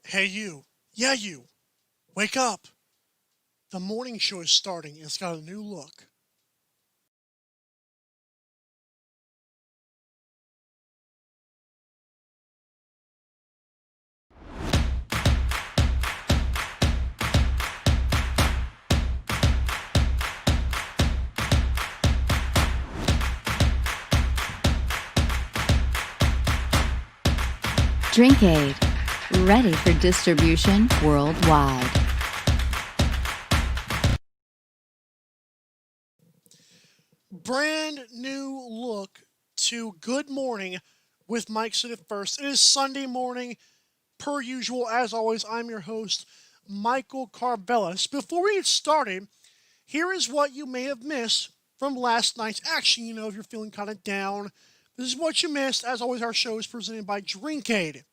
Hey, you. Yeah, you. Wake up. The morning show is starting and it's got a new look. Drink Aid, ready for distribution worldwide. Brand new look to Good Morning with Mike Sid at first. It is Sunday morning. Per usual, as always, I'm your host, Michael Carvelis. Before we get started, here is what you may have missed from last night's action. You know, if you're feeling kind of down, this is what you missed. As always, our show is presented by Drink Aid.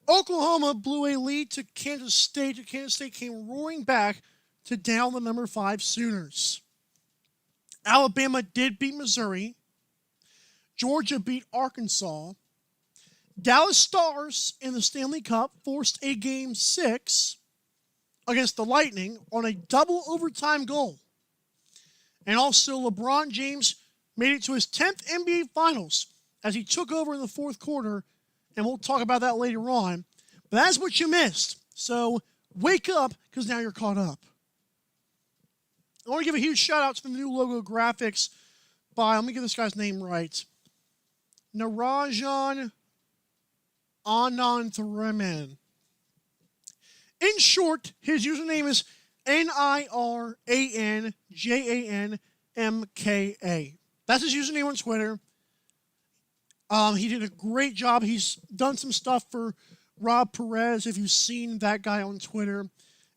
Oklahoma blew a lead to Kansas State. Kansas State came roaring back to down the number 5 Sooners. Alabama did beat Missouri. Georgia beat Arkansas. Dallas Stars in the Stanley Cup forced a Game 6 against the Lightning on a double overtime goal. And also LeBron James made it to his 10th NBA Finals as he took over in the fourth quarter, and we'll talk about that later on. But that's what you missed. So wake up, because now you're caught up. I want to give a huge shout out to the new logo graphics by, let me get this guy's name right, Narajan Anantharaman. In short, his username is NIRANJANMKA. That's his username on Twitter. He did a great job. He's done some stuff for Rob Perez, if you've seen that guy on Twitter.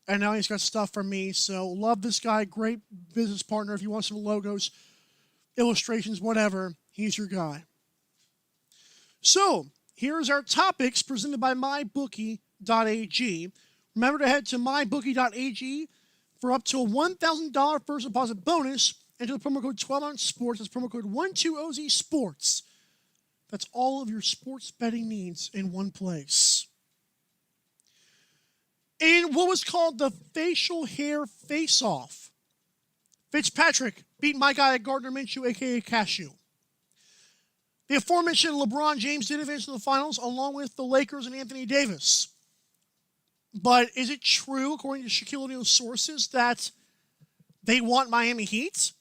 And now he's got stuff for me. So love this guy. Great business partner. If you want some logos, illustrations, whatever, he's your guy. So here's our topics presented by mybookie.ag. Remember to head to mybookie.ag for up to a $1,000 first deposit bonus. Enter the promo code 12OunceSports. That's promo code 12OZSports. That's all of your sports betting needs in one place. In what was called the facial hair face-off, Fitzpatrick beat my guy Gardner Minshew, a.k.a. Cashew. The aforementioned LeBron James did advance to the finals along with the Lakers and Anthony Davis. But is it true, according to Shaquille O'Neal's sources, that they want Miami Heat?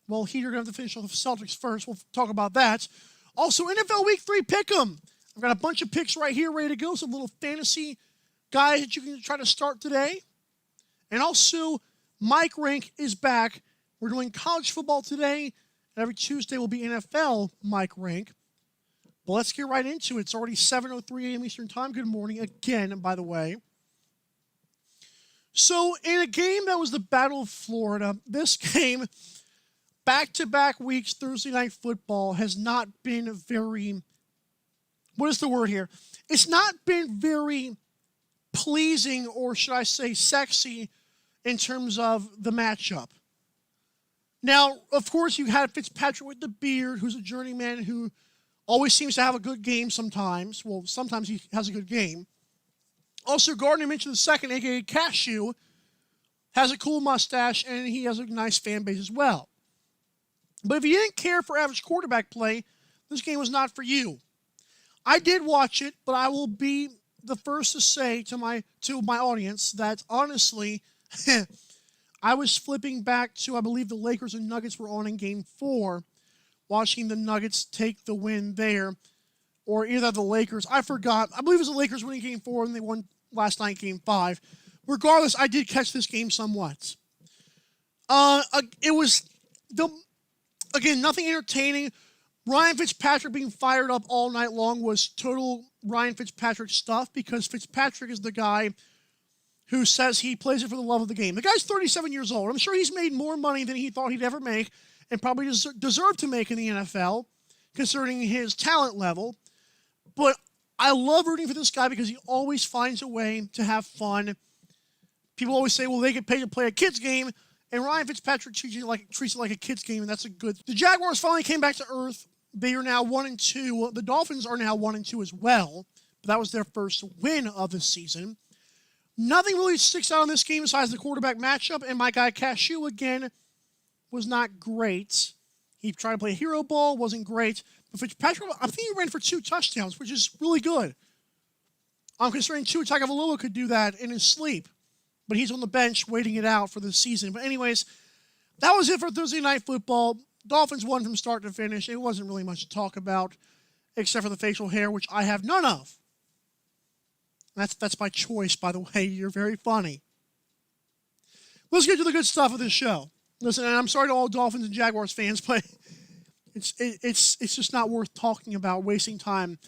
Well, Heat are going to have to finish off the Celtics first. We'll talk about that. Also, NFL Week 3 Pick'em. I've got a bunch of picks right here ready to go. Some little fantasy guys that you can try to start today. And also, Mike Rank is back. We're doing college football today. And every Tuesday will be NFL Mike Rank. But let's get right into it. It's already 7:03 a.m. Eastern Time. Good morning again, by the way. So, in a game that was the Battle of Florida, this game, back-to-back weeks, Thursday Night Football, has not been very, what is the word here? It's not been very pleasing, or should I say sexy, in terms of the matchup. Now, of course, you had Fitzpatrick with the beard, who's a journeyman who always seems to have a good game sometimes. Well, sometimes he has a good game. Also, Gardner Minshew II, a.k.a. Cashew, has a cool mustache, and he has a nice fan base as well. But if you didn't care for average quarterback play, this game was not for you. I did watch it, but I will be the first to say to my audience that, honestly, I was flipping back to, I believe the Lakers and Nuggets were on in Game 4, watching the Nuggets take the win there, or either the Lakers. I forgot. I believe it was the Lakers winning Game 4, and they won last night Game 5. Regardless, I did catch this game somewhat. It was, again, nothing entertaining. Ryan Fitzpatrick being fired up all night long was total Ryan Fitzpatrick stuff, because Fitzpatrick is the guy who says he plays it for the love of the game. The guy's 37 years old. I'm sure he's made more money than he thought he'd ever make, and probably deserved to make in the NFL, considering his talent level. But I love rooting for this guy because he always finds a way to have fun. People always say, well, they get paid to play a kid's game, and Ryan Fitzpatrick treats it like a kid's game, and that's a good. The Jaguars finally came back to earth. They are now 1-2. The Dolphins are now 1-2 as well. but that was their first win of the season. Nothing really sticks out in this game besides the quarterback matchup, and my guy Cashew, again, was not great. He tried to play hero ball, wasn't great. But Fitzpatrick, I think he ran for 2 touchdowns, which is really good. I'm considering Tua Tagovailoa could do that in his sleep, but he's on the bench waiting it out for the season. But anyways, that was it for Thursday Night Football. Dolphins won from start to finish. It wasn't really much to talk about, except for the facial hair, which I have none of. That's my choice, by the way. You're very funny. Let's get to the good stuff of this show. Listen, and I'm sorry to all Dolphins and Jaguars fans, but it's just not worth talking about, wasting time.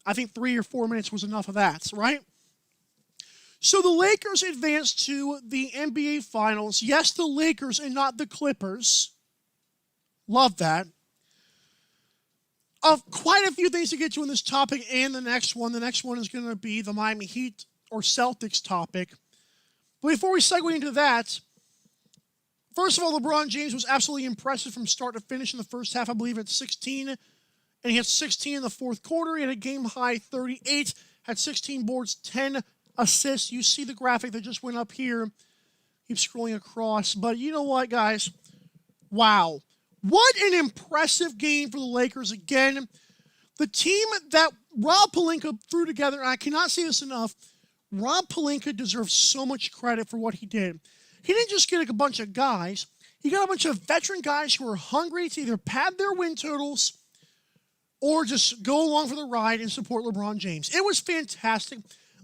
I think 3 or 4 minutes was enough of that, right? So the Lakers advanced to the NBA Finals. Yes, the Lakers and not the Clippers. Love that. Quite a few things to get to in this topic and the next one. The next one is going to be the Miami Heat or Celtics topic. But before we segue into that, first of all, LeBron James was absolutely impressive from start to finish in the first half. I believe at 16, and he had 16 in the fourth quarter. He had a game-high 38, had 16 boards, 10 assists. You see the graphic that just went up here. Keep scrolling across. But you know what, guys? Wow. What an impressive game for the Lakers again. The team that Rob Pelinka threw together, and I cannot say this enough, Rob Pelinka deserves so much credit for what he did. He didn't just get a bunch of guys. He got a bunch of veteran guys who were hungry to either pad their win totals or just go along for the ride and support LeBron James. It was fantastic.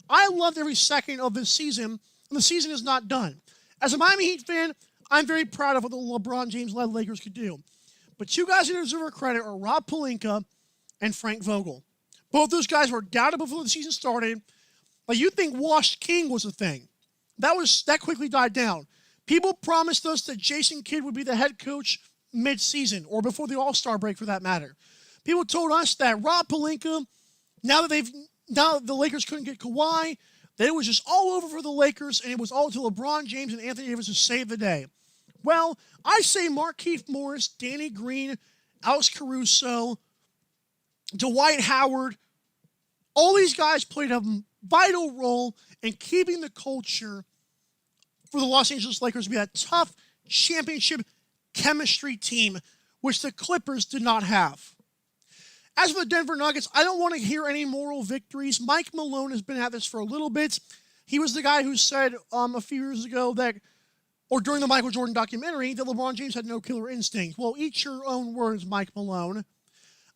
I loved every second of this season, and the season is not done. As a Miami Heat fan, I'm very proud of what the LeBron James-led Lakers could do. But 2 guys who deserve credit are Rob Pelinka and Frank Vogel. Both those guys were doubted before the season started. Like, you think Washed King was a thing. That quickly died down. People promised us that Jason Kidd would be the head coach mid-season, or before the All-Star break for that matter. People told us that Rob Pelinka, now that the Lakers couldn't get Kawhi, that it was just all over for the Lakers, and it was all to LeBron James and Anthony Davis to save the day. Well, I say Markieff Morris, Danny Green, Alex Caruso, Dwight Howard, all these guys played a vital role in keeping the culture for the Los Angeles Lakers to be that tough championship chemistry team, which the Clippers did not have. As for the Denver Nuggets, I don't want to hear any moral victories. Mike Malone has been at this for a little bit. He was the guy who said a few years ago that, or during the Michael Jordan documentary, that LeBron James had no killer instinct. Well, eat your own words, Mike Malone.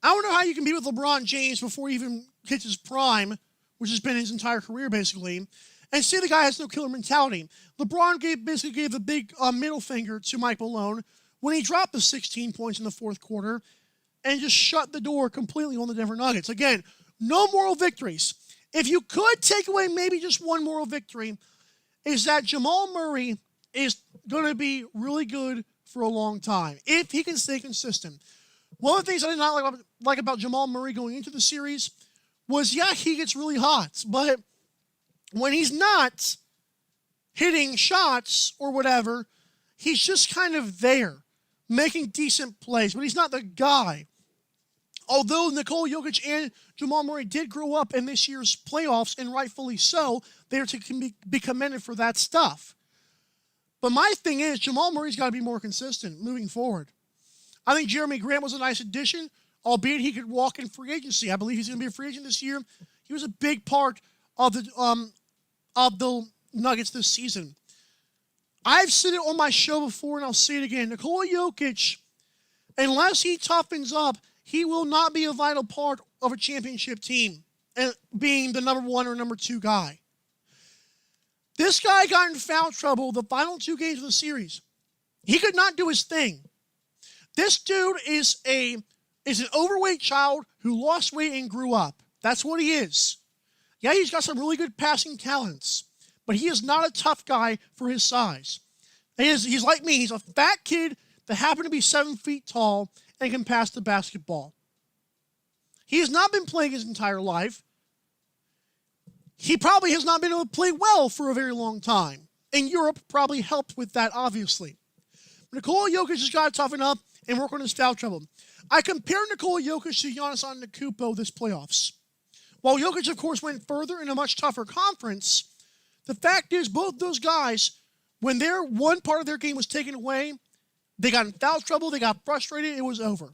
I don't know how you can be with LeBron James before he even hits his prime, which has been his entire career, basically, and say the guy has no killer mentality. LeBron basically gave the big middle finger to Mike Malone when he dropped the 16 points in the fourth quarter and just shut the door completely on the Denver Nuggets. Again, no moral victories. If you could take away maybe just one moral victory, is that Jamal Murray is going to be really good for a long time if he can stay consistent. One of the things I did not like about Jamal Murray going into the series was, yeah, he gets really hot, but when he's not hitting shots or whatever, he's just kind of there, making decent plays, but he's not the guy. Although Nikola Jokic and Jamal Murray did grow up in this year's playoffs, and rightfully so, they are to be commended for that stuff. But my thing is, Jamal Murray's got to be more consistent moving forward. I think Jeremy Grant was a nice addition, albeit he could walk in free agency. I believe he's going to be a free agent this year. He was a big part of the Nuggets this season. I've said it on my show before, and I'll say it again. Nikola Jokic, unless he toughens up, he will not be a vital part of a championship team and being the number 1 or number 2 guy. This guy got in foul trouble the final 2 games of the series. He could not do his thing. This dude is an overweight child who lost weight and grew up. That's what he is. Yeah, he's got some really good passing talents, but he is not a tough guy for his size. He's like me. He's a fat kid that happened to be 7 feet tall and can pass the basketball. He has not been playing his entire life. He probably has not been able to play well for a very long time. And Europe probably helped with that, obviously. Nikola Jokic has got to toughen up and work on his foul trouble. I compare Nikola Jokic to Giannis Antetokounmpo this playoffs. While Jokic, of course, went further in a much tougher conference, the fact is both those guys, when their one part of their game was taken away, they got in foul trouble, they got frustrated, it was over.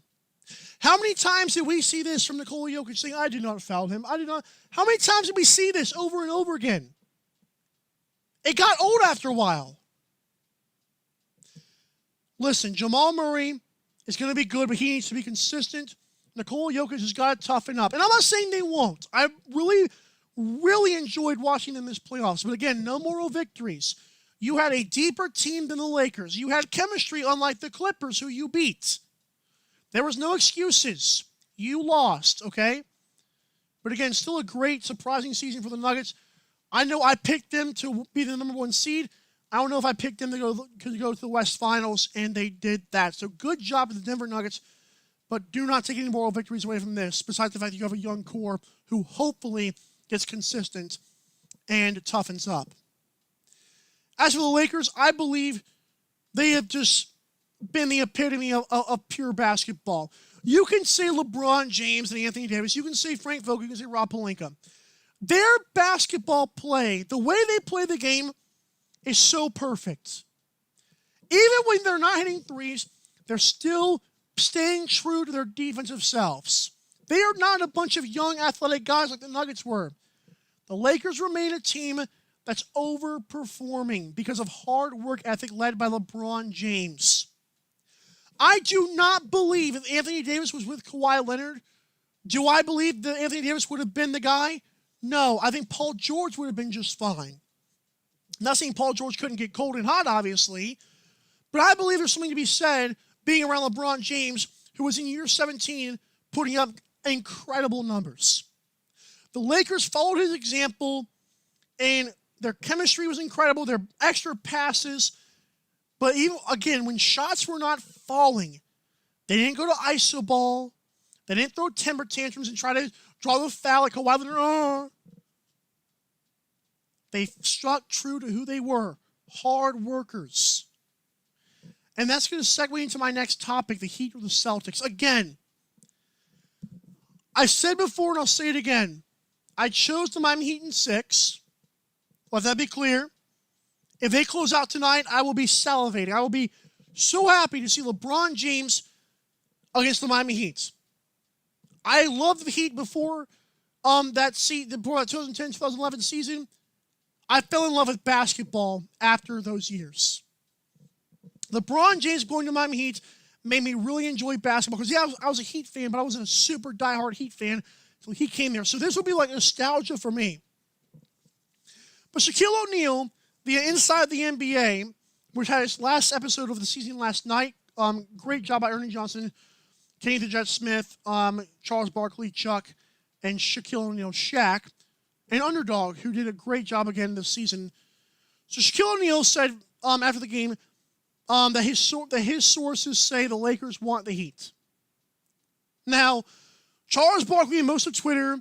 How many times did we see this from Nikola Jokic saying, I did not foul him, I did not. How many times did we see this over and over again? It got old after a while. Listen, Jamal Murray is going to be good, but he needs to be consistent. Nikola Jokic has got to toughen up. And I'm not saying they won't. I really enjoyed watching them this playoffs. But again, no moral victories. You had a deeper team than the Lakers. You had chemistry unlike the Clippers, who you beat. There was no excuses. You lost, okay? But again, still a great, surprising season for the Nuggets. I know I picked them to be the number 1 seed. I don't know if I picked them to go to the West Finals, and they did that. So good job to the Denver Nuggets, but do not take any moral victories away from this, besides the fact that you have a young core who hopefully gets consistent and toughens up. As for the Lakers, I believe they have just been the epitome of pure basketball. You can say LeBron James and Anthony Davis. You can say Frank Vogel. You can say Rob Pelinka. Their basketball play, the way they play the game, is so perfect. Even when they're not hitting threes, they're still staying true to their defensive selves. They are not a bunch of young athletic guys like the Nuggets were. The Lakers remain a team that's overperforming because of hard work ethic led by LeBron James. I do not believe if Anthony Davis was with Kawhi Leonard, do I believe that Anthony Davis would have been the guy? No, I think Paul George would have been just fine. I'm not saying Paul George couldn't get cold and hot, obviously, but I believe there's something to be said being around LeBron James, who was in year 17 putting up incredible numbers. The Lakers followed his example, and their chemistry was incredible, their extra passes, but even, again, when shots were not falling, they didn't go to iso ball, they didn't throw temper tantrums and try to draw the foul like Kawhi Leonard. They stuck true to who they were, hard workers. And that's going to segue into my next topic, the Heat or the Celtics. Again, I said before and I'll say it again. I chose the Miami Heat in 6. Let that be clear. If they close out tonight, I will be salivating. I will be so happy to see LeBron James against the Miami Heat. I loved the Heat before that 2010-2011 season. I fell in love with basketball after those years. LeBron James going to Miami Heat made me really enjoy basketball because, yeah, I was a Heat fan, but I wasn't a super diehard Heat fan until he came there. So this will be like nostalgia for me. But Shaquille O'Neal, the Inside the NBA, which had its last episode of the season last night, great job by Ernie Johnson, Kenny the Jet Smith, Charles Barkley, Chuck, and Shaquille O'Neal, Shaq, and Underdog, who did a great job again this season. So Shaquille O'Neal said after the game that his sources say the Lakers want the Heat. Now, Charles Barkley and most of Twitter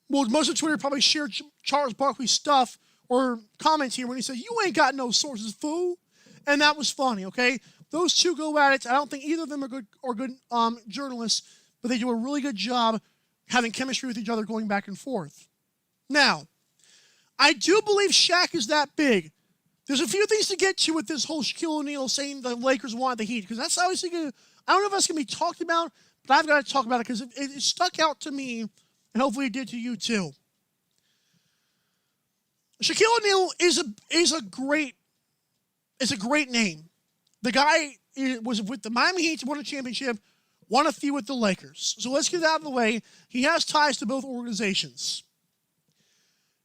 probably shared Charles Barkley's stuff or comments here when he said, "You ain't got no sources, fool," and that was funny. Okay, those two go at it. I don't think either of them are good journalists, but they do a really good job having chemistry with each other, going back and forth. Now, I do believe Shaq is that big. There's a few things to get to with this whole Shaquille O'Neal saying the Lakers want the Heat, because that's obviously I don't know if that's going to be talked about, but I've got to talk about it because it stuck out to me, and hopefully it did to you too. Shaquille O'Neal is a great name. The guy was with the Miami Heat, won a championship, won a few with the Lakers. So let's get it out of the way. He has ties to both organizations.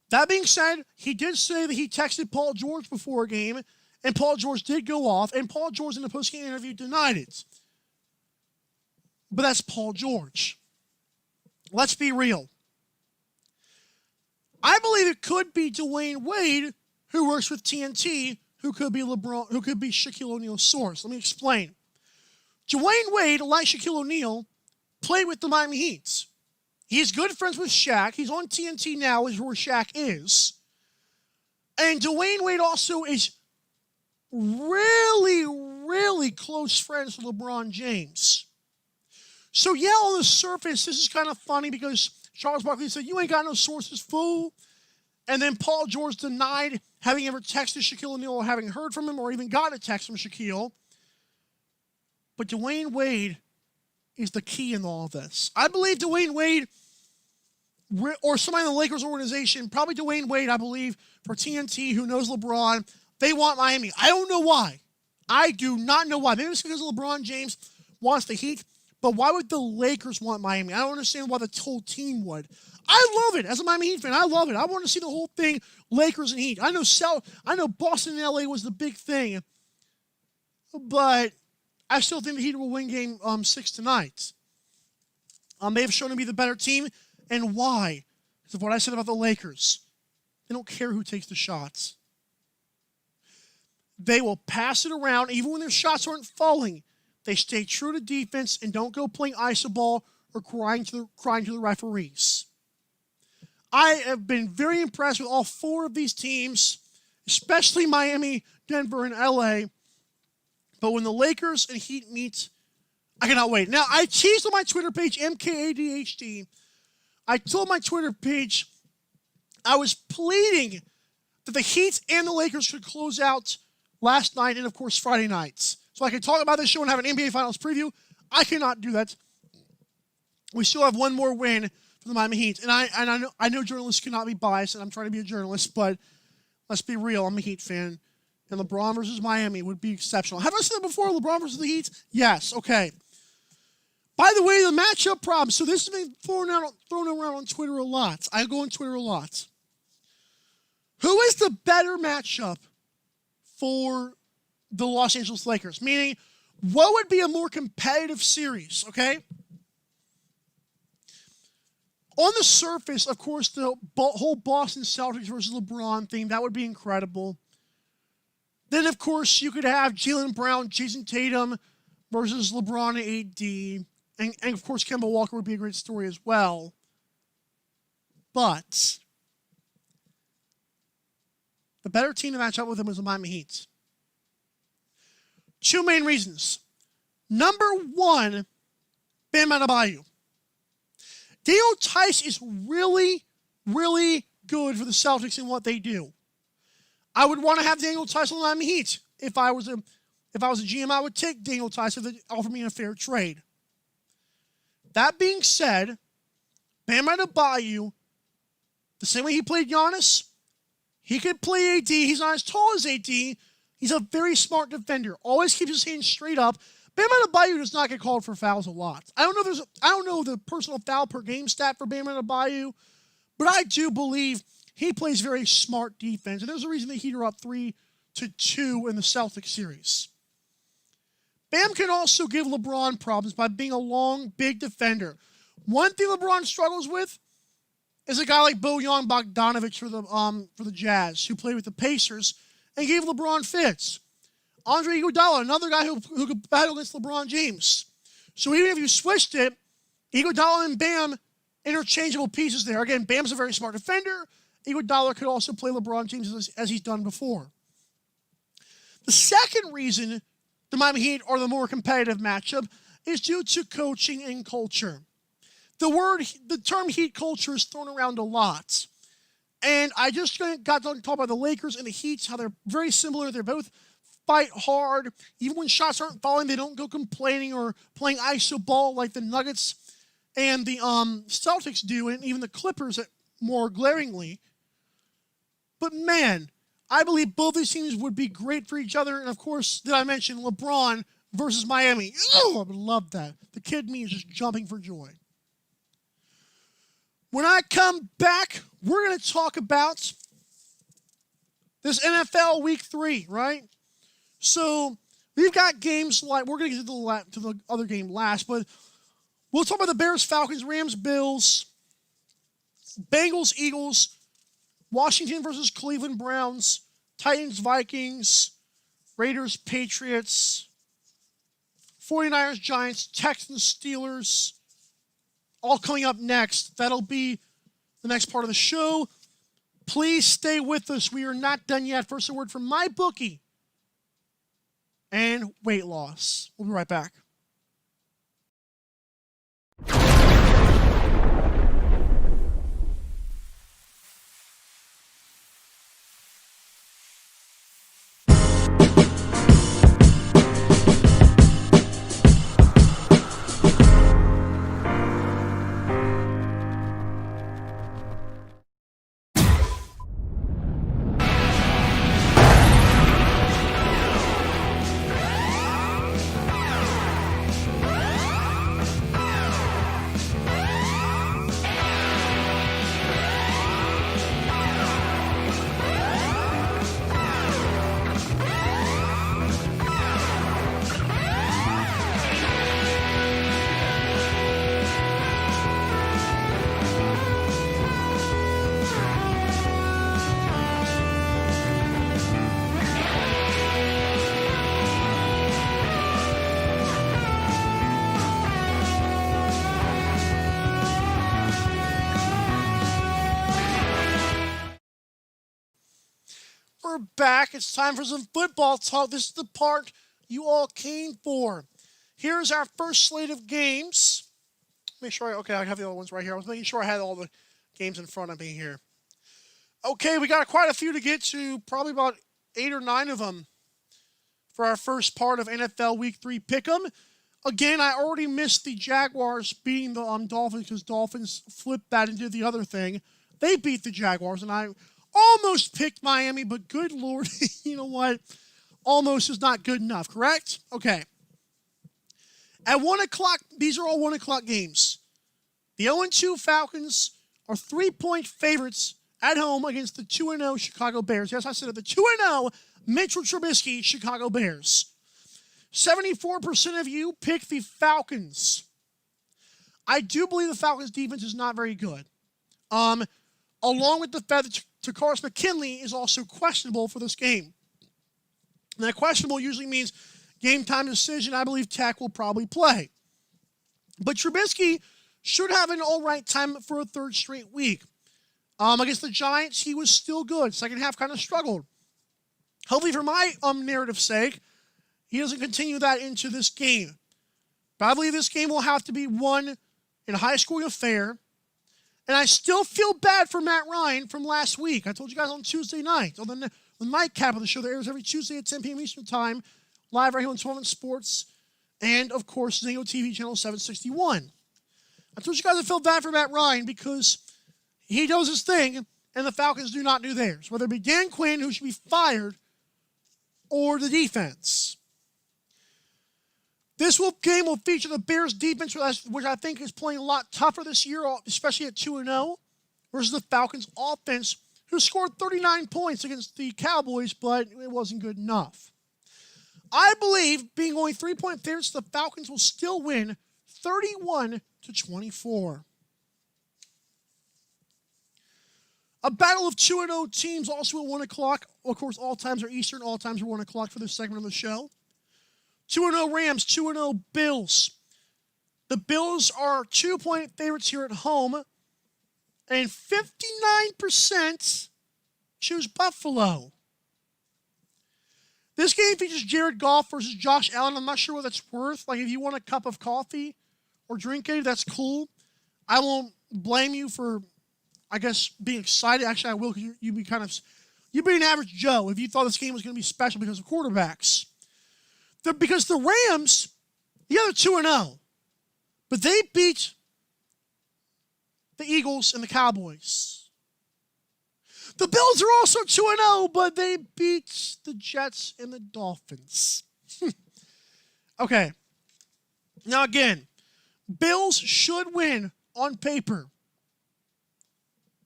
That being said, he did say that he texted Paul George before a game, and Paul George did go off, and Paul George in the postgame interview denied it. But that's Paul George. Let's be real. I believe it could be Dwayne Wade, who works with TNT, who could be Shaquille O'Neal's source. Let me explain. Dwayne Wade, like Shaquille O'Neal, played with the Miami Heat. He's good friends with Shaq. He's on TNT now, is where Shaq is. And Dwayne Wade also is really, really close friends with LeBron James. So yeah, on the surface, this is kind of funny because Charles Barkley said, "You ain't got no sources, fool." And then Paul George denied having ever texted Shaquille O'Neal or having heard from him or even got a text from Shaquille. But Dwayne Wade is the key in all of this. I believe Dwayne Wade, or somebody in the Lakers organization, probably Dwayne Wade, I believe, for TNT, who knows LeBron, they want Miami. I don't know why. I do not know why. Maybe it's because LeBron James wants the Heat, but why would the Lakers want Miami? I don't understand why the whole team would. I love it. As a Miami Heat fan, I love it. I want to see the whole thing, Lakers and Heat. I know Boston and LA was the big thing, but I still think the Heat will win game 6 tonight. They have shown to be the better team, and why? Because of what I said about the Lakers. They don't care who takes the shots. They will pass it around even when their shots aren't falling. They stay true to defense and don't go playing iso ball or crying to the referees. I have been very impressed with all 4 of these teams, especially Miami, Denver, and LA. But when the Lakers and Heat meet, I cannot wait. Now, I teased on my Twitter page, MKADHD. I told my Twitter page I was pleading that the Heat and the Lakers could close out last night and, of course, Friday nights. So I could talk about this show and have an NBA Finals preview. I cannot do that. We still have one more win for the Miami Heat. And I know journalists cannot be biased, and I'm trying to be a journalist, but let's be real. I'm a Heat fan. And LeBron versus Miami would be exceptional. Have I said that before? LeBron versus the Heat? Yes. Okay. By the way, the matchup problem. So this has been thrown around on Twitter a lot. I go on Twitter a lot. Who is the better matchup for the Los Angeles Lakers? Meaning, what would be a more competitive series, okay? On the surface, of course, the whole Boston Celtics versus LeBron thing, that would be incredible. Then, of course, you could have Jaylen Brown, Jason Tatum versus LeBron and AD. And of course, Kemba Walker would be a great story as well. But the better team to match up with them is the Miami Heat. 2 main reasons. Number 1, Bam Adebayo. Daniel Tice is really, really good for the Celtics in what they do. I would want to have Daniel Tice on the Miami Heat. If I was a GM, I would take Daniel Tice if they offered me a fair trade. That being said, Bam Adebayo, the same way he played Giannis, he could play AD. He's not as tall as AD. He's a very smart defender. Always keeps his hands straight up. Bam Adebayo does not get called for fouls a lot. I don't know the personal foul per game stat for Bam Adebayo, but I do believe he plays very smart defense, and there's a reason the Heat are up 3-2 in the Celtics series. Bam can also give LeBron problems by being a long, big defender. One thing LeBron struggles with is a guy like Bojan Bogdanovic for the Jazz, who played with the Pacers and gave LeBron fits. Andre Iguodala, another guy who could battle against LeBron James. So even if you switched it, Iguodala and Bam, interchangeable pieces there. Again, Bam's a very smart defender. Iguodala could also play LeBron James as he's done before. The second reason the Miami Heat are the more competitive matchup is due to coaching and culture. The term Heat culture is thrown around a lot. And I just got to talk about the Lakers and the Heat, how they're very similar. They're both fight hard. Even when shots aren't falling, they don't go complaining or playing iso ball like the Nuggets and the Celtics do, and even the Clippers more glaringly. But man, I believe both these teams would be great for each other. And of course, did I mention LeBron versus Miami? Oh, I would love that. The kid in me is just jumping for joy. When I come back, we're going to talk about this NFL Week 3, right? So we've got games like, we're going to get to the other game last, but we'll talk about the Bears, Falcons, Rams, Bills, Bengals, Eagles, Washington versus Cleveland Browns, Titans, Vikings, Raiders, Patriots, 49ers, Giants, Texans, Steelers, all coming up next. That'll be the next part of the show. Please stay with us. We are not done yet. First, a word from my bookie and weight loss. We'll be right back. we're back. It's time for some football talk. This is the part you all came for. Here's our first slate of games. Make sure I have the other ones right here. I was making sure I had all the games in front of me here. Okay, we got quite a few to get to, probably about 8 or 9 of them for our first part of NFL Week 3 Pick'em. Again, I already missed the Jaguars beating the Dolphins because Dolphins flipped that into the other thing. They beat the Jaguars, and I almost picked Miami, but good Lord, you know what? Almost is not good enough, correct? Okay. At 1 o'clock, these are all 1 o'clock games. The 0-2 Falcons are 3-point favorites at home against the 2-0 Chicago Bears. Yes, I said it. The 2-0 Mitchell Trubisky Chicago Bears. 74% of you pick the Falcons. I do believe the Falcons' defense is not very good. Along with the fact that Takaris McKinley is also questionable for this game. And that questionable usually means game time decision. I believe Tech will probably play. But Trubisky should have an all right time for a third straight week. Against the Giants, he was still good. Second half kind of struggled. Hopefully for my narrative's sake, he doesn't continue that into this game. But I believe this game will have to be won in a high-scoring affair. And I still feel bad for Matt Ryan from last week. I told you guys on Tuesday night, on the nightcap of the show that airs every Tuesday at 10 p.m. Eastern Time, live right here on 12 Sports, and, of course, Zingo TV channel 761. I told you guys I feel bad for Matt Ryan because he does his thing, and the Falcons do not do theirs. Whether it be Dan Quinn, who should be fired, or the defense. This game will feature the Bears' defense, which I think is playing a lot tougher this year, especially at 2-0, versus the Falcons' offense, who scored 39 points against the Cowboys, but it wasn't good enough. I believe, being only 3-point favorites, the Falcons will still win 31-24. A battle of 2-0 teams also at 1 o'clock. Of course, all times are Eastern, all times are 1 o'clock for this segment of the show. 2-0 Rams, 2-0 Bills. The Bills are 2-point favorites here at home, and 59% choose Buffalo. This game features Jared Goff versus Josh Allen. I'm not sure what that's worth. Like, if you want a cup of coffee or drink it, that's cool. I won't blame you for, I guess, being excited. Actually, I will, because you'd be an average Joe if you thought this game was going to be special because of quarterbacks. Because the Rams, the other 2-0, but they beat the Eagles and the Cowboys. The Bills are also 2-0, but they beat the Jets and the Dolphins. Okay. Now again, Bills should win on paper.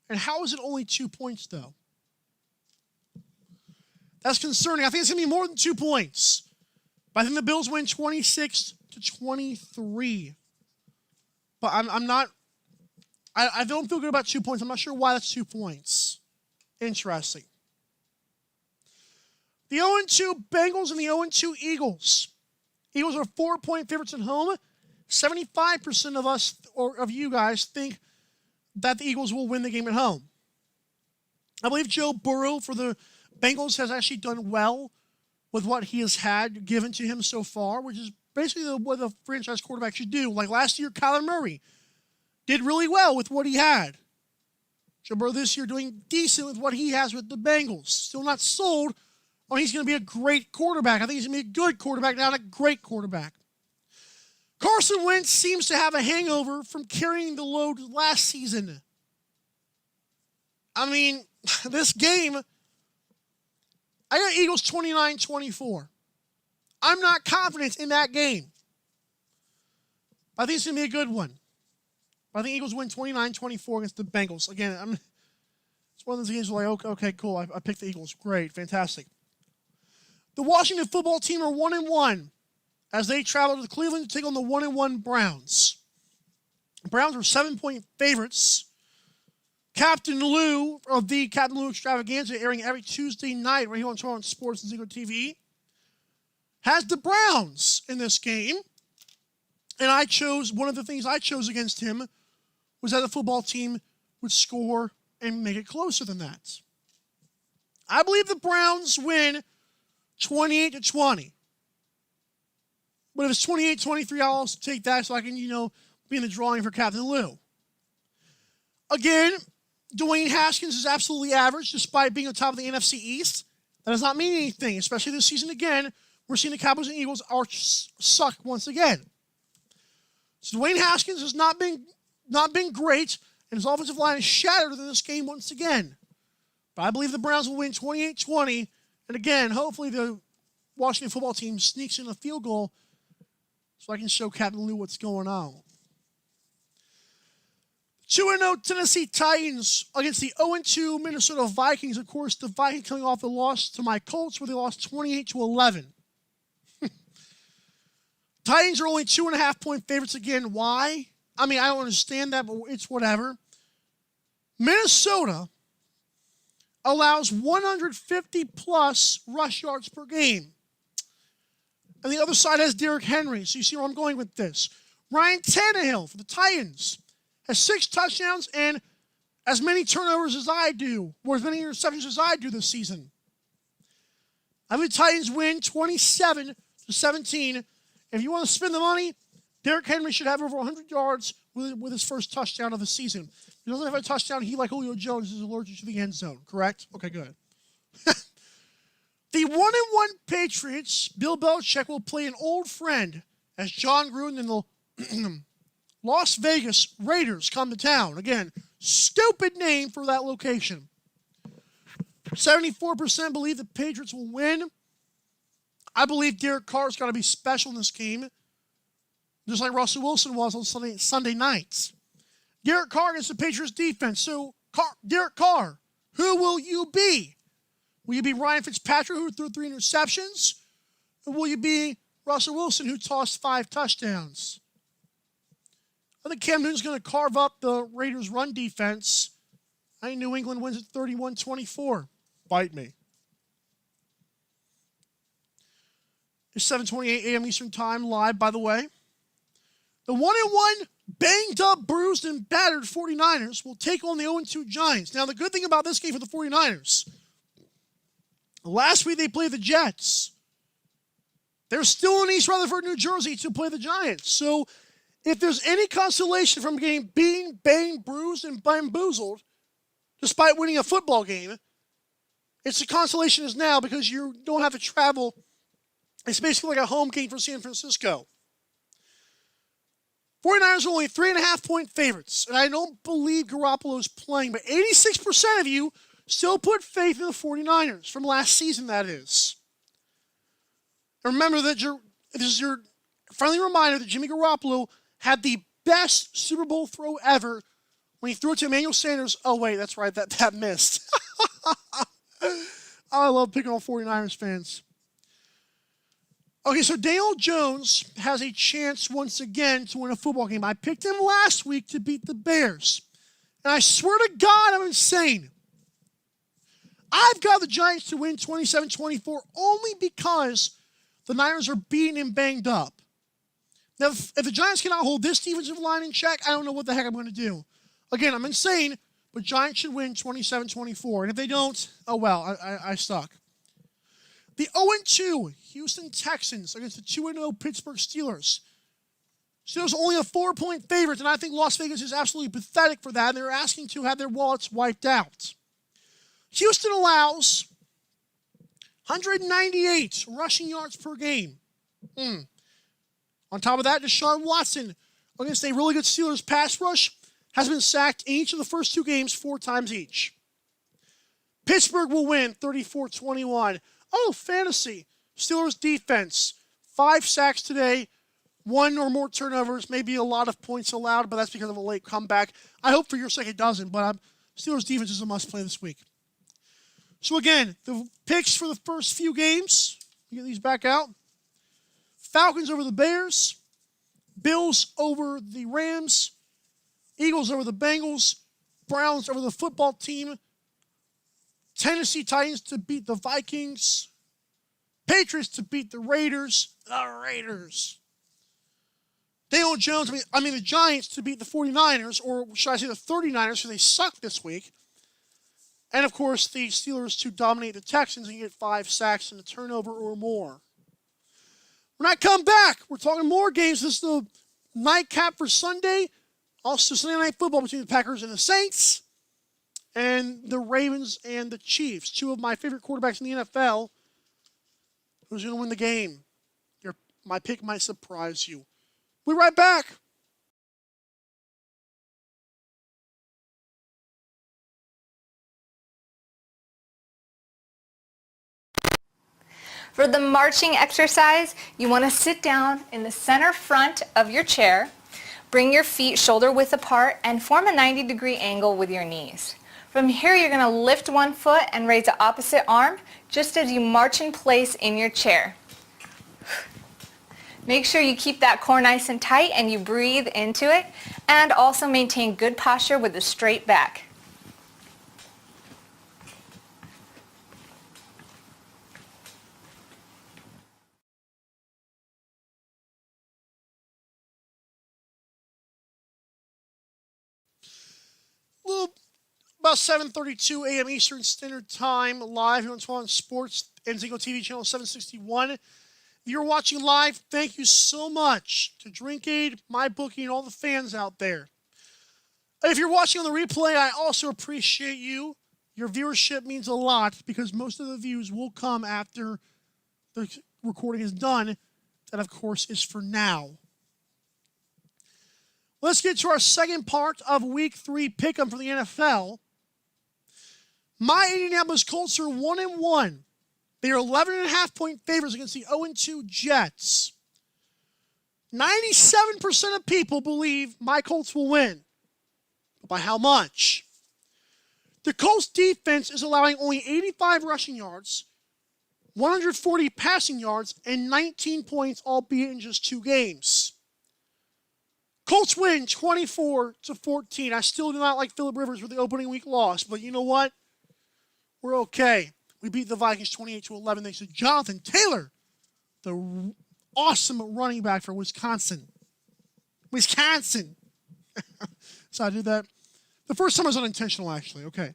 And how is it only 2 points, though? That's concerning. I think it's going to be more than 2 points. But I think the Bills win 26-23. But I'm not. I don't feel good about 2 points. I'm not sure why that's 2 points. Interesting. The 0-2 Bengals and the 0-2 Eagles. Eagles are 4-point favorites at home. 75% of us, or of you guys, think that the Eagles will win the game at home. I believe Joe Burrow for the Bengals has actually done well with what he has had given to him so far, which is basically what a franchise quarterback should do. Like last year, Kyler Murray did really well with what he had. Joe Burrow this year doing decent with what he has with the Bengals. Still not sold on he's going to be a great quarterback. I think he's going to be a good quarterback, not a great quarterback. Carson Wentz seems to have a hangover from carrying the load last season. I mean, this game, I got Eagles 29-24. I'm not confident in that game. I think it's going to be a good one. I think Eagles win 29-24 against the Bengals. Again, it's one of those games where like, okay, cool, I picked the Eagles. Great, fantastic. The Washington football team are 1-1 as they travel to Cleveland to take on the 1-1 Browns. The Browns are 7-point favorites. Captain Lou of the Captain Lou Extravaganza, airing every Tuesday night right here on 12 Sports and Zingo TV, has the Browns in this game. And one of the things I chose against him was that the football team would score and make it closer than that. I believe the Browns win 28-20. But if it's 28-23, I'll also take that so I can, be in the drawing for Captain Lou. Again, Dwayne Haskins is absolutely average despite being on top of the NFC East. That does not mean anything, especially this season again. We're seeing the Cowboys and Eagles suck once again. So Dwayne Haskins has not been great, and his offensive line is shattered in this game once again. But I believe the Browns will win 28-20. And again, hopefully the Washington football team sneaks in a field goal so I can show Captain Lou what's going on. 2-0 Tennessee Titans against the 0-2 Minnesota Vikings. Of course, the Vikings coming off the loss to my Colts where they lost 28-11. Titans are only 2.5-point favorites again. Why? I mean, I don't understand that, but it's whatever. Minnesota allows 150-plus rush yards per game. And the other side has Derrick Henry. So you see where I'm going with this. Ryan Tannehill for the Titans has 6 touchdowns and as many turnovers as I do, or as many interceptions as I do this season. I believe the Titans win 27-17. If you want to spend the money, Derrick Henry should have over 100 yards with his first touchdown of the season. If he doesn't have a touchdown, he, like Julio Jones, is allergic to the end zone, correct? Okay, good. The 1-1 Patriots, Bill Belichick, will play an old friend as John Gruden and the Las Vegas Raiders come to town. Again, stupid name for that location. 74% believe the Patriots will win. I believe Derek Carr's got to be special in this game, just like Russell Wilson was on Sunday nights. Derek Carr against the Patriots defense. So, Derek Carr, who will you be? Will you be Ryan Fitzpatrick, who threw 3 interceptions? Or will you be Russell Wilson, who tossed 5 touchdowns? I think Cam Newton's going to carve up the Raiders' run defense. I think New England wins at 31-24. Bite me. It's 7:28 a.m. Eastern Time, live, by the way. The 1-1, banged up, bruised, and battered 49ers will take on the 0-2 Giants. Now, the good thing about this game for the 49ers, last week they played the Jets. They're still in East Rutherford, New Jersey to play the Giants. So, if there's any consolation from getting beaten, banged, bruised, and bamboozled, despite winning a football game, it's the consolation is now because you don't have to travel. It's basically like a home game for San Francisco. 49ers are only 3.5-point favorites, and I don't believe Garoppolo's playing, but 86% of you still put faith in the 49ers from last season, that is. And remember that this is your friendly reminder that Jimmy Garoppolo had the best Super Bowl throw ever when he threw it to Emmanuel Sanders. Oh, wait, that's right, that missed. I love picking on 49ers fans. Okay, so Daniel Jones has a chance once again to win a football game. I picked him last week to beat the Bears. And I swear to God, I'm insane. I've got the Giants to win 27-24 only because the Niners are beaten and banged up. Now, if the Giants cannot hold this defensive line in check, I don't know what the heck I'm going to do. Again, I'm insane, but Giants should win 27-24. And if they don't, oh well, I suck. The 0-2 Houston Texans against the 2-0 Pittsburgh Steelers. Steelers are only a 4-point favorite, and I think Las Vegas is absolutely pathetic for that. They're asking to have their wallets wiped out. Houston allows 198 rushing yards per game. On top of that, Deshaun Watson against a really good Steelers pass rush has been sacked in each of the first 2 games 4 times each. Pittsburgh will win 34-21. Oh, fantasy. Steelers defense. 5 sacks today. 1 or more turnovers. Maybe a lot of points allowed, but that's because of a late comeback. I hope for your sake it doesn't, but Steelers defense is a must-play this week. So again, the picks for the first few games. Get these back out. Falcons over the Bears. Bills over the Rams. Eagles over the Bengals. Browns over the football team. Tennessee Titans to beat the Vikings. Patriots to beat the Raiders. The Raiders. Daniel Jones, the Giants to beat the 49ers, or should I say the 39ers, because they suck this week. And, of course, the Steelers to dominate the Texans and get 5 sacks and a turnover or more. When I come back, we're talking more games. This is the nightcap for Sunday. Also, Sunday Night Football between the Packers and the Saints. And the Ravens and the Chiefs. 2 of my favorite quarterbacks in the NFL. Who's going to win the game? My pick might surprise you. We'll be right back. For the marching exercise, you want to sit down in the center front of your chair, bring your feet shoulder width apart, and form a 90-degree angle with your knees. From here, you're going to lift one foot and raise the opposite arm, just as you march in place in your chair. Make sure you keep that core nice and tight and you breathe into it, and also maintain good posture with a straight back. About 7:32 a.m. Eastern Standard Time, live here on Swan Sports and Zingo TV channel 761. If you're watching live, thank you so much to DrinkAid, MyBookie, and all the fans out there. If you're watching on the replay, I also appreciate you. Your viewership means a lot because most of the views will come after the recording is done. That, of course, is for now. Let's get to our second part of Week 3 Pick'em for the NFL. My Indianapolis Colts are 1-1. They are 11.5-point favorites against the 0-2 Jets. 97% of people believe my Colts will win. But by how much? The Colts defense is allowing only 85 rushing yards, 140 passing yards, and 19 points, albeit in just 2 games. Colts win 24-14. I still do not like Phillip Rivers with the opening week loss, but you know what? We're okay. We beat the Vikings 28-11 thanks to Jonathan Taylor, the awesome running back for Wisconsin. So I did that. The first time was unintentional, actually. Okay.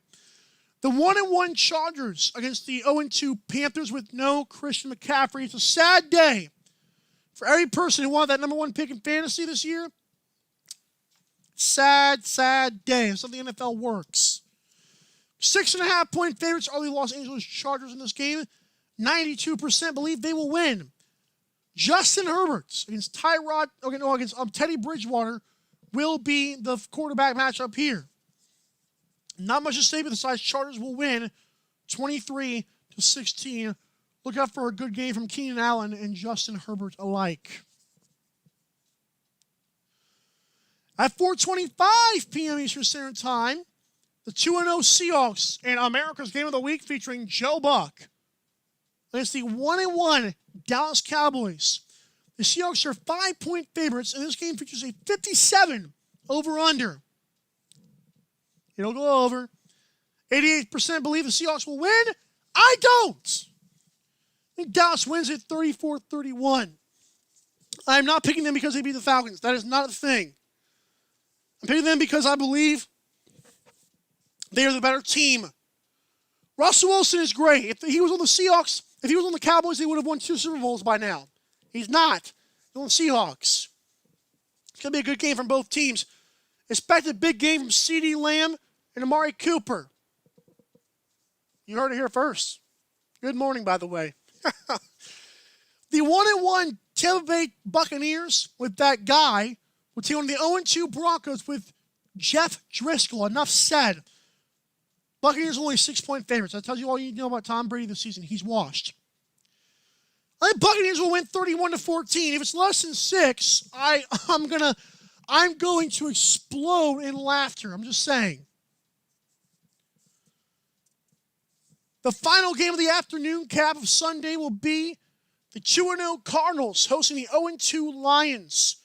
The 1-1 Chargers against the 0-2 Panthers with no Christian McCaffrey. It's a sad day for every person who wanted that number 1 pick in fantasy this year. Sad, sad day. That's how the NFL works. 6.5-point favorites are the Los Angeles Chargers in this game. 92% believe they will win. Justin Herbert against Teddy Bridgewater will be the quarterback matchup here. Not much to say, but the size Chargers will win 23-16. Look out for a good game from Keenan Allen and Justin Herbert alike. At 4:25 p.m. Eastern Standard Time, the 2-0 Seahawks and America's Game of the Week featuring Joe Buck against the 1-1 Dallas Cowboys. The Seahawks are 5-point favorites, and this game features a 57 over-under. It'll go over. 88% believe the Seahawks will win. I don't. I think Dallas wins at 34-31. I'm not picking them because they beat the Falcons. That is not a thing. I'm picking them because I believe they are the better team. Russell Wilson is great. If he was on the Seahawks, if he was on the Cowboys, they would have won 2 Super Bowls by now. He's not. He's on the Seahawks. It's going to be a good game from both teams. Expect a big game from CeeDee Lamb and Amari Cooper. You heard it here first. Good morning, by the way. The 1-1 Tampa Bay Buccaneers with that guy will take on the 0-2 Broncos with Jeff Driscoll. Enough said. Buccaneers are only 6-point favorites. That tells you all you need to know about Tom Brady this season. He's washed. I think Buccaneers will win 31-14. If it's less than 6, I'm going to explode in laughter. I'm just saying. The final game of the afternoon cap of Sunday will be the 2-0 Cardinals hosting the 0-2 Lions.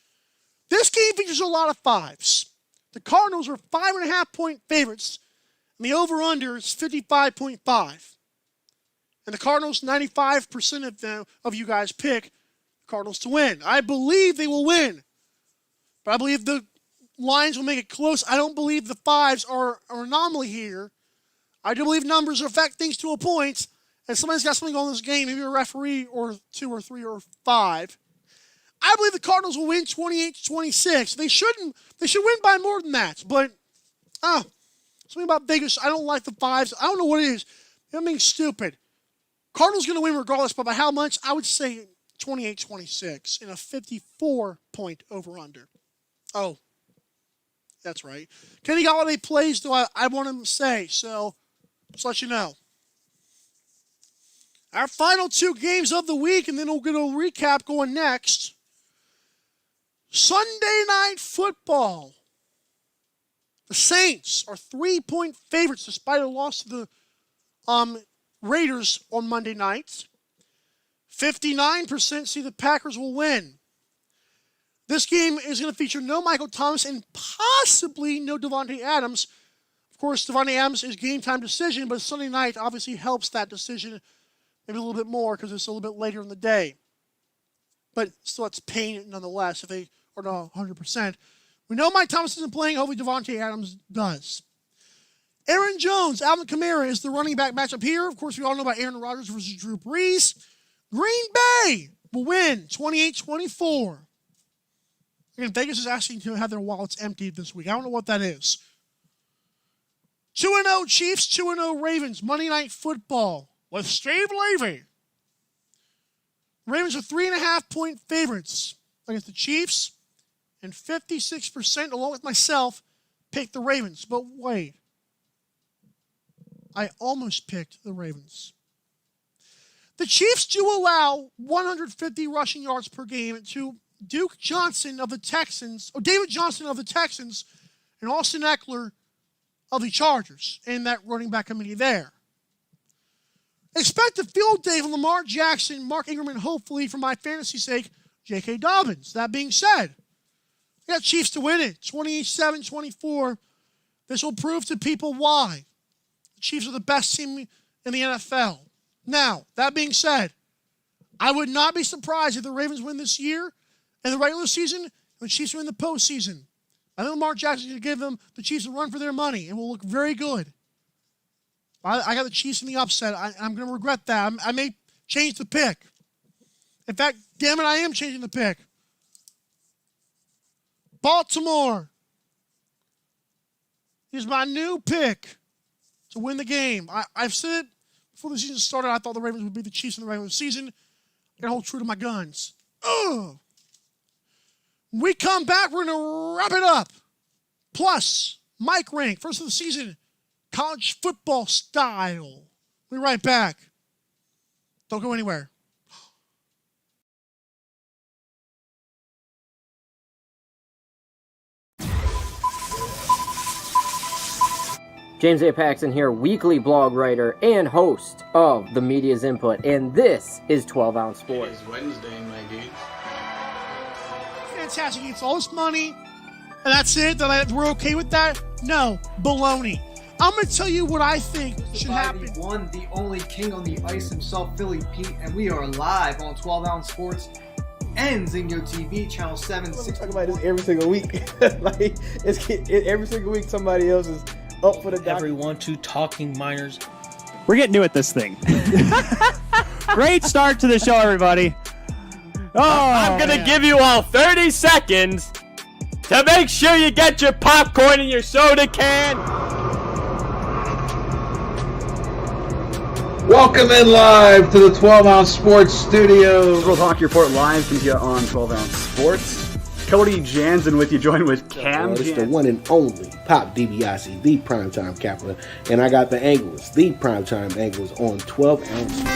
This game features a lot of 5s. The Cardinals are 5.5-point favorites, and the over-under is 55.5. And the Cardinals, 95% of you guys pick the Cardinals to win. I believe they will win, but I believe the Lions will make it close. I don't believe the 5s are an anomaly here. I do believe numbers affect things to a point, and somebody's got something on this game, maybe a referee or 2 or 3 or 5. I believe the Cardinals will win 28-26. They should win by more than that, but something about Vegas, I don't like the 5s. I don't know what it is. I'm being stupid. Cardinals going to win regardless, but by how much? I would say 28-26 in a 54-point over-under. Oh, that's right. Kenny Galladay plays, though I want him to say, so just let you know. Our final 2 games of the week, and then we'll get a recap going next. Sunday Night Football. The Saints are 3-point favorites despite a loss to the Raiders on Monday night. 59% see the Packers will win. This game is going to feature no Michael Thomas and possibly no Devontae Adams. Of course, Devontae Adams is game time decision, but Sunday night obviously helps that decision maybe a little bit more because it's a little bit later in the day. But still, it's pain nonetheless if they are not 100%. We know Mike Thomas isn't playing. Hopefully, Devontae Adams does. Aaron Jones, Alvin Kamara is the running back matchup here. Of course, we all know about Aaron Rodgers versus Drew Brees. Green Bay will win 28-24. Again, Vegas is asking to have their wallets emptied this week. I don't know what that is. 2-0 Chiefs, 2-0 Ravens. Monday Night Football with Steve Levy. Ravens are 3.5-point favorites against the Chiefs. And 56%, along with myself, picked the Ravens. But wait. I almost picked the Ravens. The Chiefs do allow 150 rushing yards per game to David Johnson of the Texans, and Austin Eckler of the Chargers, and that running back committee there. Expect a field day from Lamar Jackson, Mark Ingram, and hopefully, for my fantasy sake, J.K. Dobbins. That being said, I got Chiefs to win it, 27-24. This will prove to people why the Chiefs are the best team in the NFL. Now, that being said, I would not be surprised if the Ravens win this year in the regular season and the Chiefs win the postseason. I think Lamar Jackson is going to give them the Chiefs a run for their money and will look very good. I got the Chiefs in the upset. I'm going to regret that. I may change the pick. In fact, damn it, I am changing the pick. Baltimore is my new pick to win the game. I've said it before the season started. I thought the Ravens would beat the Chiefs in the regular season. I got to hold true to my guns. Ugh. When we come back, we're going to wrap it up. Plus, Mike Rank, first of the season, college football style. We'll be right back. Don't go anywhere. James A. Paxton here, weekly blog writer and host of The Media's Input, and this is 12 Ounce Sports. It's Wednesday, my dude. Fantastic. It's all this money, and that's it? We're okay with that? No. Baloney. I'm going to tell you what I think should happen. The one, the only king on the ice himself, Philly Pete, and we are live on 12 Ounce Sports and Zingo TV, channel 7. We talk about this every single week. Every single week somebody else is up for the doc. Everyone to Talking Miners. We're getting new at this thing. Great start to the show, everybody. I'm going to give you all 30 seconds to make sure you get your popcorn and your soda can. Welcome in live to the 12 Ounce Sports Studio. World Hockey Report live comes here on 12 Ounce Sports. Cody Jansen with you, joined with Cam It's the one and only Pop DiBiase, the primetime captain. And I got the Anglers, the primetime Anglers on 12 Ounce Sports.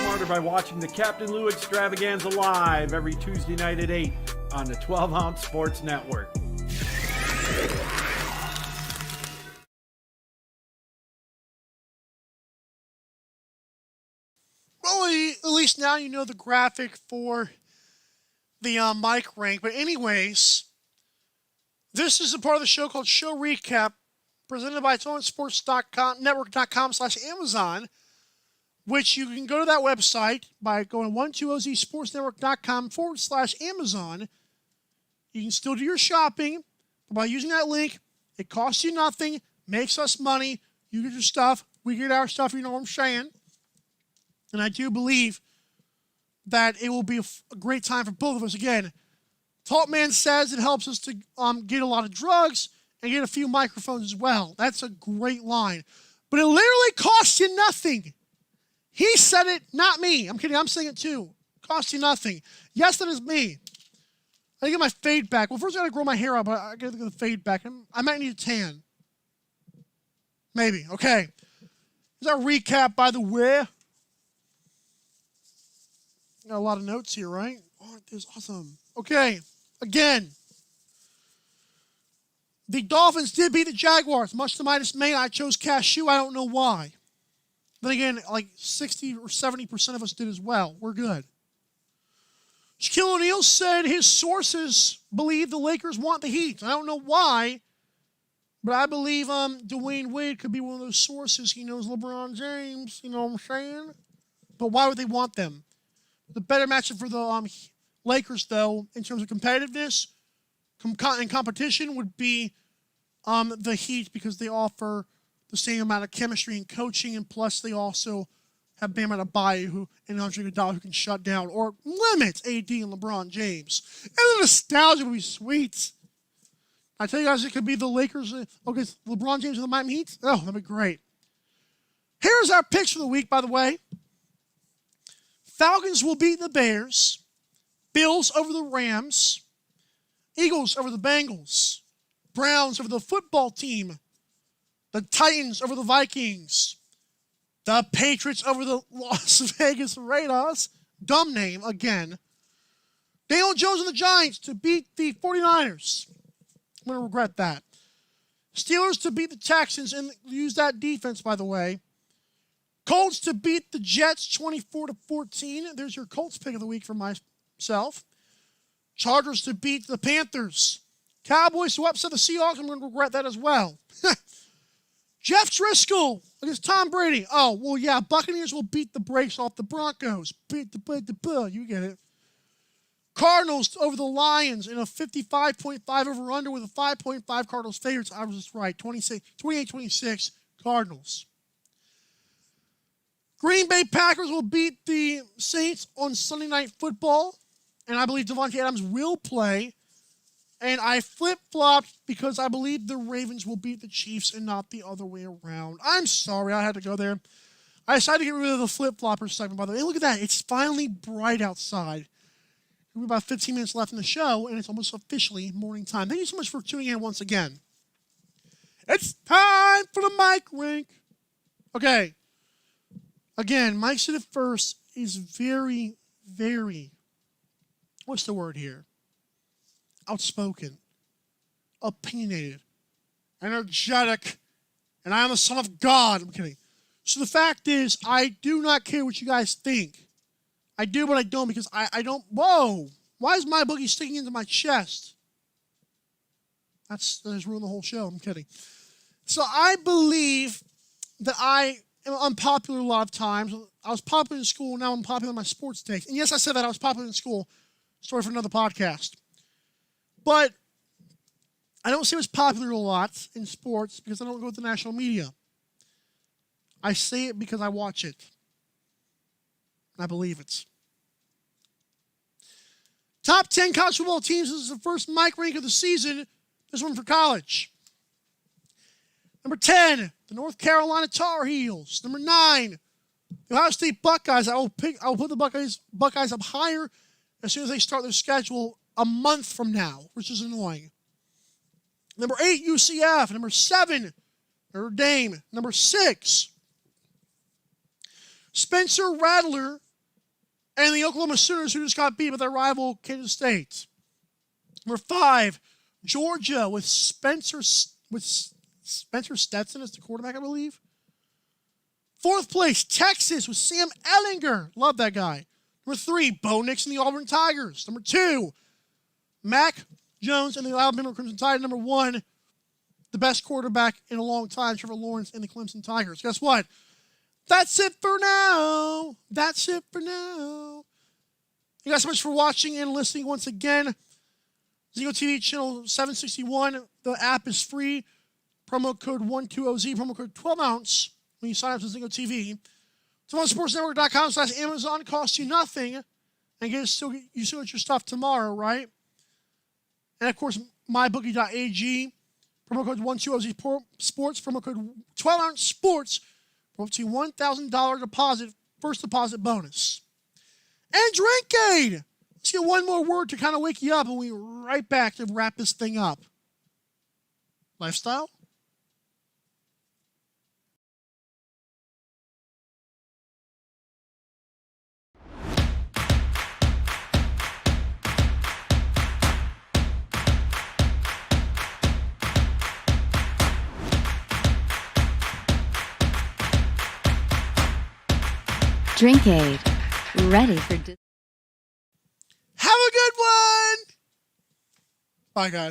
Smarter by watching the Captain Lou Extravaganza live every Tuesday night at 8 on the 12 Ounce Sports Network. Well, at least now you know the graphic for the mic rank. But anyways, this is a part of the show called Show Recap, presented by network.com/Amazon, which you can go to that website by going 120zsportsnetwork.com/Amazon. You can still do your shopping by using that link It costs you nothing, makes us money. You get your stuff, we get our stuff, you know what I'm saying? And I do believe that it will be a great time for both of us. Again, Talk Man says it helps us to get a lot of drugs and get a few microphones as well. That's a great line. But it literally costs you nothing. He said it, not me. I'm kidding. I'm saying it too. Costs you nothing. Yes, that is me. I gotta get my fade back. Well, first I gotta grow my hair out, but I gotta get the fade back. I might need a tan. Maybe. Okay. Here's our recap, by the way. Got a lot of notes here, right? Oh, this is awesome. Okay. Again. The Dolphins did beat the Jaguars. Much to my dismay, I chose cashew. I don't know why. Then again, like 60 or 70% of us did as well. We're good. Shaquille O'Neal said his sources believe the Lakers want the Heat. I don't know why, but I believe Dwayne Wade could be one of those sources. He knows LeBron James, you know what I'm saying? But why would they want them? The better matchup for the Lakers, though, in terms of competitiveness and competition, would be the Heat, because they offer the same amount of chemistry and coaching, and plus they also have Bam Adebayo and Andre Iguodala who can shut down or limit AD and LeBron James. And the nostalgia would be sweet. I tell you guys, it could be the Lakers against LeBron James and the Miami Heat. Oh, that'd be great. Here's our picks for the week, by the way. Falcons will beat the Bears. Bills over the Rams. Eagles over the Bengals. Browns over the football team. The Titans over the Vikings. The Patriots over the Las Vegas Raiders. Dumb name again. Daniel Jones and the Giants to beat the 49ers. I'm going to regret that. Steelers to beat the Texans and use that defense, by the way. Colts to beat the Jets 24-14. There's your Colts pick of the week for myself. Chargers to beat the Panthers. Cowboys to upset the Seahawks. I'm going to regret that as well. Jeff Driscoll against Tom Brady. Oh, well, yeah, Buccaneers will beat the brakes off the Broncos. You get it. Cardinals over the Lions in a 55.5 over-under with a 5.5 Cardinals favorites. I was just right. 28-26 Cardinals. Green Bay Packers will beat the Saints on Sunday Night Football. And I believe Devontae Adams will play. And I flip-flopped because I believe the Ravens will beat the Chiefs and not the other way around. I'm sorry, I had to go there. I decided to get rid of the flip-flopper segment, by the way. Hey, look at that. It's finally bright outside. We have about 15 minutes left in the show, and it's almost officially morning time. Thank you so much for tuning in once again. It's time for the mic rink. Okay. Again, Mike said it first is very, very, what's the word here? Outspoken, opinionated, energetic, and I am the son of God. I'm kidding. So the fact is, I do not care what you guys think. I do, but I don't, because I don't. Whoa! Why is my boogie sticking into my chest? That has ruined the whole show. I'm kidding. So I believe that I am unpopular a lot of times. I was popular in school. Now I'm popular in my sports takes. And yes, I said that I was popular in school. Story for another podcast. But I don't say it's popular a lot in sports because I don't go with the national media. I say it because I watch it. I believe it. Top 10 college football teams. This is the first mic rank of the season. This one for college. Number 10, the North Carolina Tar Heels. Number 9, the Ohio State Buckeyes. I will put the Buckeyes up higher as soon as they start their schedule a month from now, which is annoying. Number 8, UCF. Number 7, Notre Dame. Number 6, Spencer Rattler and the Oklahoma Sooners, who just got beat by their rival Kansas State. Number 5, Georgia with Spencer Stetson as the quarterback, I believe. 4th place, Texas with Sam Ehlinger. Love that guy. Number 3, Bo Nix and the Auburn Tigers. Number 2, Mac Jones and the Alabama Crimson Tide. Number 1, the best quarterback in a long time, Trevor Lawrence and the Clemson Tigers. Guess what? That's it for now. That's it for now. Thank you guys so much for watching and listening once again. Zingo TV channel 761. The app is free. promo code 120Z, promo code 12ounce when you sign up to Zingo TV. 12ouncesportsnetwork.com/Amazon costs you nothing, and you still get your stuff tomorrow, right? And of course, mybookie.ag, promo code 120Z sports, promo code 12ounce sports, for up to $1,000 deposit, first deposit bonus. And Drinkade! Let's get one more word to kind of wake you up, and we'll be right back to wrap this thing up. Lifestyle? Drinkade. Ready for... Have a good one! Bye, guys.